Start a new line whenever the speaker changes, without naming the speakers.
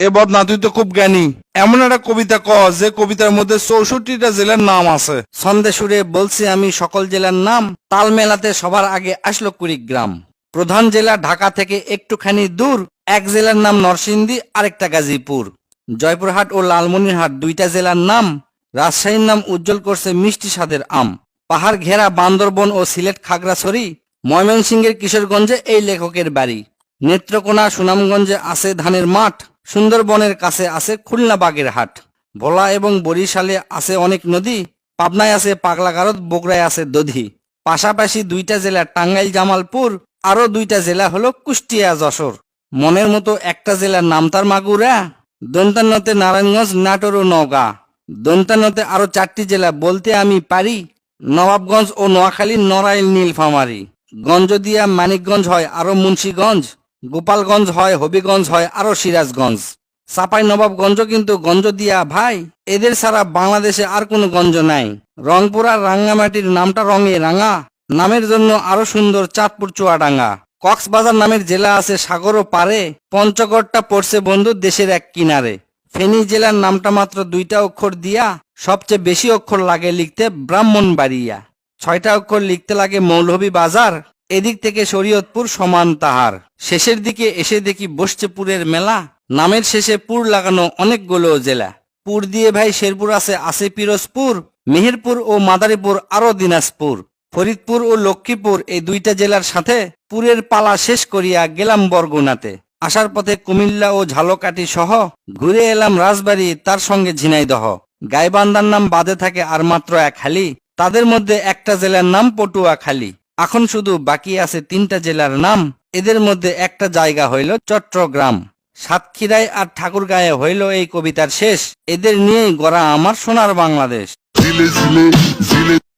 এ বদনা, তুই তো খুব জ্ঞানী। এমন একটা কবিতা ক যে কবিতার মধ্যে 64টা জেলার নাম আছে।
ছন্দে সুরে বলছি আমি সকল জেলার নাম, তাল মেলাতে সবার আগে আসলো কুড়িগ্রাম। প্রধান জেলা ঢাকা থেকে একটুখানি দূর, এক জেলার নাম নরসিংদী, আরেকটা গাজীপুর। জয়পুরহাট ও লালমনিরহাট দুইটা জেলার নাম, রাজশাহীর নাম উজ্জ্বল করছে মিষ্টি স্বাদের আম। পাহাড় ঘেরা বান্দরবন ও সিলেট খাগড়াছড়ি, ময়মনসিংহের কিশোরগঞ্জে এই লেখকের বাড়ি। নেত্রকোনা সুনামগঞ্জে আছে ধানের মাঠ, সুন্দরবনের কাছে আছে খুলনা বাগেরহাট। ভোলা এবং বরিশালে আছে অনেক নদী, পাবনায় আছে পাগলাগারদ, বগুড়ায় আছে দধি। পাশাপাশি দুইটা জেলা টাঙ্গাইল জামালপুর, আরো দুইটা জেলা হলো কুষ্টিয়া যশোর। মনের মতো একটা জেলার নাম তার মাগুরা, দন্তান্নতে নারায়ণগঞ্জ, নাটোর ও নওগাঁ। দন্তান্নতে আরো 4টি জেলা বলতে আমি পারি, নবাবগঞ্জ ও নোয়াখালী, নড়াইল, নীলফামারী। গঞ্জদিয়া মানিকগঞ্জ হয় আরো মুন্সীগঞ্জ, গোপালগঞ্জ হয়, হবিগঞ্জ হয় আরো সিরাজগঞ্জ। চাপাই নবাবগঞ্জ কিন্তু গঞ্জ দিয়া ভাই, এদের ছাড়া বাংলাদেশে আর কোনো গঞ্জ নাই। রংপুর আর রাঙ্গামাটির নামটা রঙে রাঙা, নামের জন্য আরো সুন্দর চাঁদপুর চুয়াডাঙ্গা। কক্সবাজার নামের জেলা আছে সাগরও পারে, পঞ্চগড়টা পড়ছে বন্ধু দেশের এক কিনারে। ফেনী জেলার নামটা মাত্র 2টা অক্ষর দিয়া, সবচেয়ে বেশি অক্ষর লাগে লিখতে ব্রাহ্মণবাড়িয়া। 6টা অক্ষর লিখতে লাগে মৌলভীবাজার, এদিক থেকে শরীয়তপুর সমান তাহার। শেষের দিকে এসে দেখি বসছে পুরের মেলা, নামের শেষে পুর লাগানো অনেকগুলো জেলা। পুর দিয়ে ভাই শেরপুর আছে পিরোজপুর, মেহেরপুর ও মাদারীপুর, আরো দিনাজপুর। ফরিদপুর ও লক্ষ্মীপুর এই দুইটা জেলার সাথে পুরের পালা শেষ করিয়া গেলাম বরগুনাতে। আসার পথে কুমিল্লা ও ঝালকাঠি সহ ঘুরে এলাম রাজবাড়ী, তার সঙ্গে ঝিনাইদহ। গাইবান্ধার নাম বাদে থাকে আর মাত্র এক হালি, তাদের মধ্যে একটা জেলার নাম পটুয়াখালী। এখন শুধু বাকি আছে 3টা জেলার নাম, এদের মধ্যে একটা জায়গা হইল চট্টগ্রাম। সাতক্ষীরায় আর ঠাকুরগাঁয়ে হইল এই কবিতার শেষ। এদের নিয়েই গড়া আমার সোনার বাংলাদেশ।